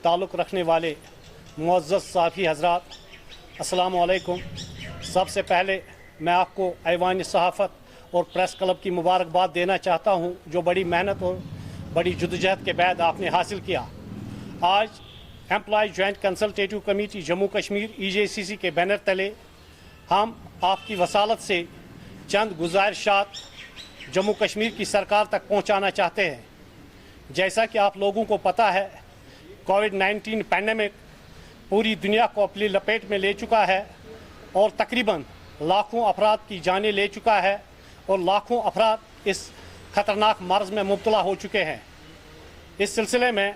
ताल्लुक़ रखने वाले मुअज़्ज़ज़ साफ़ी हज़रात, अस्सलामु अलैकुम। सबसे पहले मैं आपको ऐवान सहाफ़त और प्रेस क्लब की मुबारकबाद देना चाहता हूँ, जो बड़ी मेहनत और बड़ी जद्दोजहद के बाद आपने हासिल किया। आज employ joint consultative committee Jammu Kashmir EJCC के बैनर तले हम आपकी वसालत से चंद गुजारिशात जम्मू कश्मीर की सरकार तक पहुँचाना चाहते हैं। जैसा कि आप लोगों को पता है, कोविड-19 पैंडेमिक पूरी दुनिया को अपनी लपेट में ले चुका है और तकरीबन लाखों अफराद की जानें ले चुका है और लाखों अफराद इस ख़तरनाक मर्ज़ में मुब्तला हो चुके हैं। इस सिलसिले में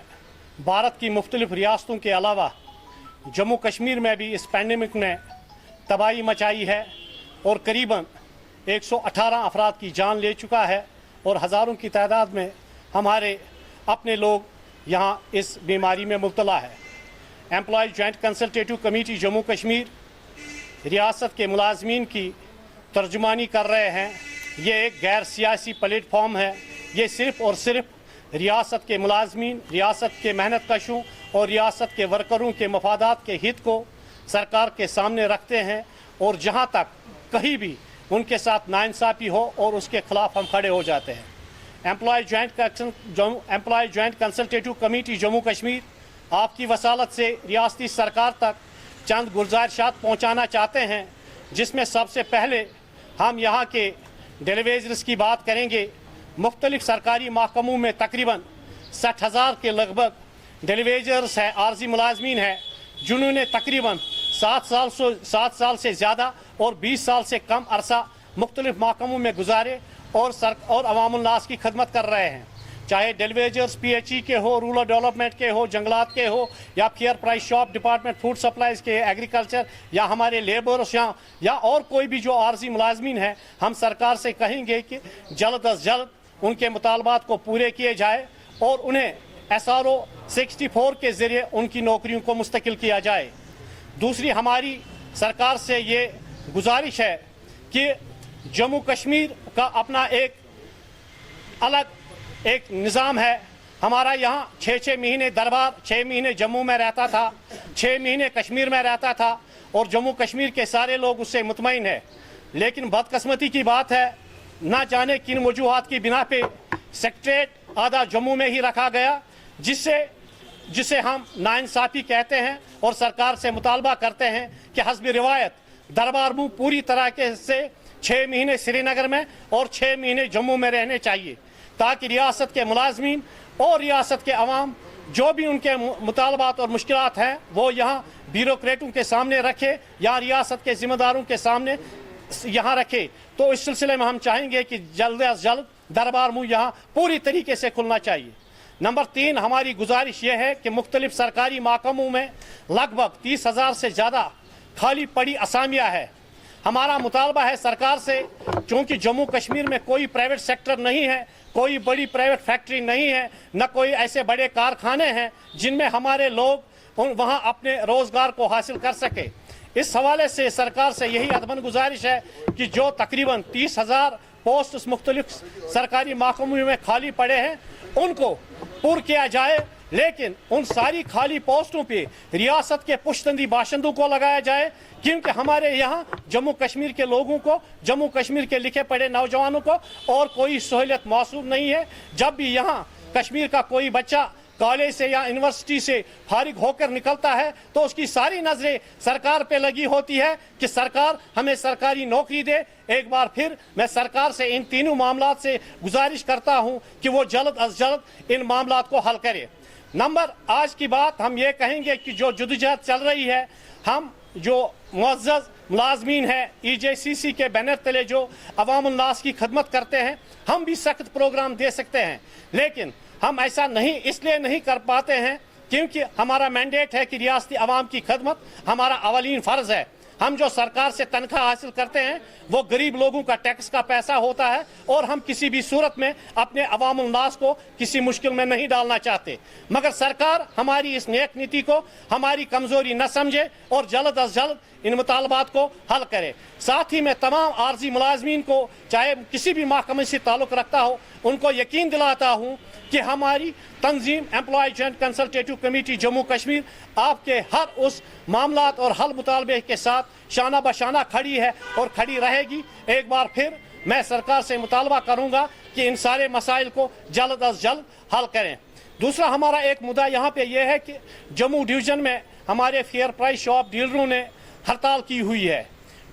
भारत की मुख्तलिफ़ रियासतों के अलावा जम्मू कश्मीर में भी इस पैंडेमिक ने तबाही मचाई है और करीबन 118 अफराद की जान ले चुका है और हज़ारों की तादाद में हमारे अपने लोग यहाँ इस बीमारी में मुब्तला है। Employ joint consultative committee Jammu Kashmir रियासत के मुलाजमीन की तर्जुमानी कर रहे हैं। ये एक गैर सियासी प्लेटफॉर्म है। ये सिर्फ़ और सिर्फ रियासत के मुलाजमीन, रियासत के मेहनत कशों और रियासत के वर्करों के मफादात के हित को सरकार के सामने रखते हैं और जहाँ तक कहीं भी उनके साथ नाइंसाफ़ी हो और उसके ख़िलाफ़ हम खड़े हो जाते हैं। Employ joint consultative committee Jammu Kashmir आपकी वसालत से रियासती सरकार तक चंद गुजारिशात पहुँचाना चाहते हैं, जिसमें सबसे पहले हम यहाँ के डेलीवेजर्स की बात करेंगे। मुख्तलिफ सरकारी महकमों में तकरीबन 60,000 के लगभग डेलीवेजर्स हैं, आर्जी मुलाजमीन हैं, जिन्होंने तकरीबन 7 साल से ज़्यादा और 20 साल से कम अरसा मुख्तलिफ महकमों में गुजारे और अवामुन्नास की खदमत कर रहे हैं। चाहे डेलीवेजर्स PHE के हो, रूरल डेवलपमेंट के हो, जंगलात के हो, या fair price shop department food supplies के, एग्रीकल्चर, या हमारे लेबर्स या और कोई भी जो आर्जी मुलाजमीन हैं, हम सरकार से कहेंगे कि जल्द अज जल्द उनके मुतालबात को पूरे किए जाए और उन्हें SRO 64 के ज़रिए उनकी नौकरियों को मुस्तकिल किया जाए। दूसरी हमारी सरकार से ये गुजारिश है कि जम्मू कश्मीर का अपना एक अलग एक निज़ाम है। हमारा यहाँ 6 महीने दरबार 6 महीने जम्मू में रहता था, 6 महीने कश्मीर में रहता था और जम्मू कश्मीर के सारे लोग उससे मुतमईन है। लेकिन बदकिस्मती की बात है, ना जाने किन वजूहात की बिना पे सेक्रेटरीट आधा जम्मू में ही रखा गया, जिसे हम नाइंसाफ़ी कहते हैं और सरकार से मुतालबा करते हैं कि हस्ब रिवायत दरबार मुँह पूरी तरह से 6 महीने श्रीनगर में और 6 महीने जम्मू में रहने चाहिए, ताकि रियासत के मुलाजमीन और रियासत के अवाम जो भी उनके मुतालबात और मुश्किलात हैं वो यहाँ ब्यूरोक्रेटों के सामने रखे या रियासत के ज़िम्मेदारों के सामने यहाँ रखे। तो इस सिलसिले में हम चाहेंगे कि जल्द अज जल्द दरबार मुँह यहाँ पूरी तरीके से खुलना चाहिए। नंबर 3 हमारी गुजारिश ये है कि मुख्तलिफ सरकारी महकमों में लगभग 30,000 से ज़्यादा खाली पड़ी असामियाँ है। हमारा मुतालबा है सरकार से, चूँकि जम्मू कश्मीर में कोई प्राइवेट सेक्टर नहीं है, कोई बड़ी प्राइवेट फैक्ट्री नहीं है, न कोई ऐसे बड़े कारखाने हैं जिनमें हमारे लोग वहाँ अपने रोज़गार को हासिल कर सके। इस हवाले से सरकार से यही अदबन गुजारिश है कि जो तकरीबन 30,000 पोस्ट मुख्तलिफ सरकारी महकमों में खाली पड़े हैं उनको पूरा किया जाए, लेकिन उन सारी खाली पोस्टों पे रियासत के पुश्तंदी बाशिंदों को लगाया जाए, क्योंकि हमारे यहाँ जम्मू कश्मीर के लोगों को, जम्मू कश्मीर के लिखे पढ़े नौजवानों को और कोई सहूलियत मौसूल नहीं है। जब भी यहाँ कश्मीर का कोई बच्चा कॉलेज से या यूनिवर्सिटी से फारिग होकर निकलता है तो उसकी सारी नज़रें सरकार पे लगी होती है कि सरकार हमें सरकारी नौकरी दे। एक बार फिर मैं सरकार से इन तीनों मामलात से गुजारिश करता हूँ कि वो जल्द अज जल्द इन मामलात को हल करे। आज की बात हम ये कहेंगे कि जो जद्दोजहद चल रही है, हम जो मुअज़्ज़ज़ मुलाज़मीन हैं EJCC के बैनर तले जो अवामुन्नास की खदमत करते हैं, हम भी सख्त प्रोग्राम दे सकते हैं, लेकिन हम ऐसा इसलिए नहीं कर पाते हैं क्योंकि हमारा मैंडेट है कि रियासती अवाम की खदमत हमारा अवलीन फ़र्ज़ है। हम जो सरकार से तनख्वाह हासिल करते हैं वो गरीब लोगों का टैक्स का पैसा होता है और हम किसी भी सूरत में अपने अवाम उन्नास को किसी मुश्किल में नहीं डालना चाहते, मगर सरकार हमारी इस नेक नीति को हमारी कमज़ोरी न समझे और जल्द अज जल्द इन मुतालबात को हल करे। साथ ही मैं तमाम आर्जी मुलाजमीन को, चाहे किसी भी महकमे से ताल्लुक़ रखता हो, ان کو یقین دلاتا ہوں کہ ہماری تنظیم employ joint consultative committee Jammu Kashmir آپ کے ہر اس معاملات اور حل مطالبے کے ساتھ شانہ بشانہ کھڑی ہے اور کھڑی رہے گی۔ ایک بار پھر میں سرکار سے مطالبہ کروں گا کہ ان سارے مسائل کو جلد از جلد حل کریں۔ دوسرا ہمارا ایک مدعا یہاں پہ یہ ہے کہ جموں ڈویژن میں ہمارے فیئر پرائس شاپ ڈیلروں نے ہڑتال کی ہوئی ہے،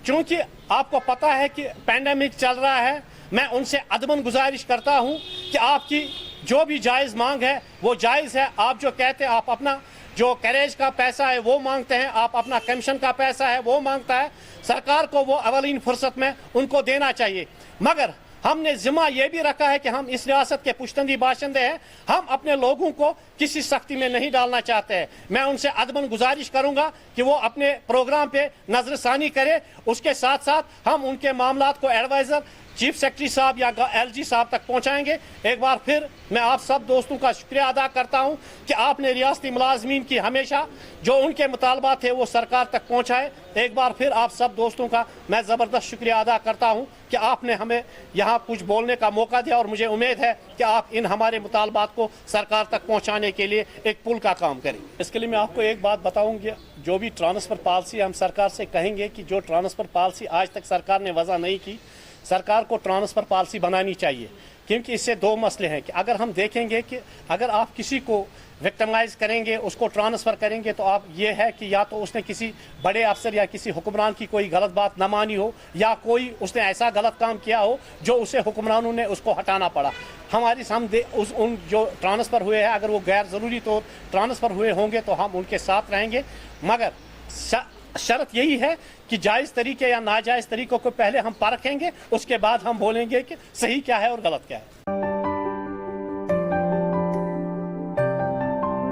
چونکہ آپ کو پتہ ہے کہ پینڈیمک چل رہا ہے۔ میں ان سے عدمن گزارش کرتا ہوں کہ آپ کی جو بھی جائز مانگ ہے وہ جائز ہے۔ آپ جو کہتے ہیں آپ اپنا جو کیریج کا پیسہ ہے وہ مانگتے ہیں، آپ اپنا کمیشن کا پیسہ ہے وہ مانگتا ہے، سرکار کو وہ اولین فرصت میں ان کو دینا چاہیے۔ مگر ہم نے ذمہ یہ بھی رکھا ہے کہ ہم اس ریاست کے پشتندی باشندے ہیں، ہم اپنے لوگوں کو کسی سختی میں نہیں ڈالنا چاہتے ہیں۔ میں ان سے عدمن گزارش کروں گا کہ وہ اپنے پروگرام پہ نظر ثانی کرے، اس کے ساتھ ساتھ ہم ان کے معاملات کو ایڈوائزر چیف سیکرٹری صاحب یا ایل جی صاحب تک پہنچائیں گے۔ ایک بار پھر میں آپ سب دوستوں کا شکریہ ادا کرتا ہوں کہ آپ نے ریاستی ملازمین کی ہمیشہ جو ان کے مطالبات تھے وہ سرکار تک پہنچائے۔ ایک بار پھر آپ سب دوستوں کا میں زبردست شکریہ ادا کرتا ہوں کہ آپ نے ہمیں یہاں کچھ بولنے کا موقع دیا، اور مجھے امید ہے کہ آپ ان ہمارے مطالبات کو سرکار تک پہنچانے کے لیے ایک پل کا کام کریں۔ اس کے لیے میں آپ کو ایک بات بتاؤں گا، جو بھی ٹرانسفر پالیسی ہم سرکار سے کہیں گے کہ جو ٹرانسفر پالیسی آج تک سرکار نے وضع نہیں کی، سرکار کو ٹرانسفر پالیسی بنانی چاہیے، کیونکہ اس سے دو مسئلے ہیں کہ اگر ہم دیکھیں گے کہ اگر آپ کسی کو وکٹمائز کریں گے، اس کو ٹرانسفر کریں گے، تو آپ یہ ہے کہ یا تو اس نے کسی بڑے افسر یا کسی حکمران کی کوئی غلط بات نہ مانی ہو، یا کوئی اس نے ایسا غلط کام کیا ہو جو اسے حکمرانوں نے اس کو ہٹانا پڑا۔ ہماری ان جو ٹرانسفر ہوئے ہیں اگر وہ غیر ضروری طور ٹرانسفر ہوئے ہوں گے تو ہم ان کے ساتھ رہیں گے، مگر شرط یہی ہے کہ جائز طریقے یا ناجائز طریقوں کو پہلے ہم پرکھیں گے، اس کے بعد ہم بولیں گے کہ صحیح کیا ہے اور غلط کیا ہے۔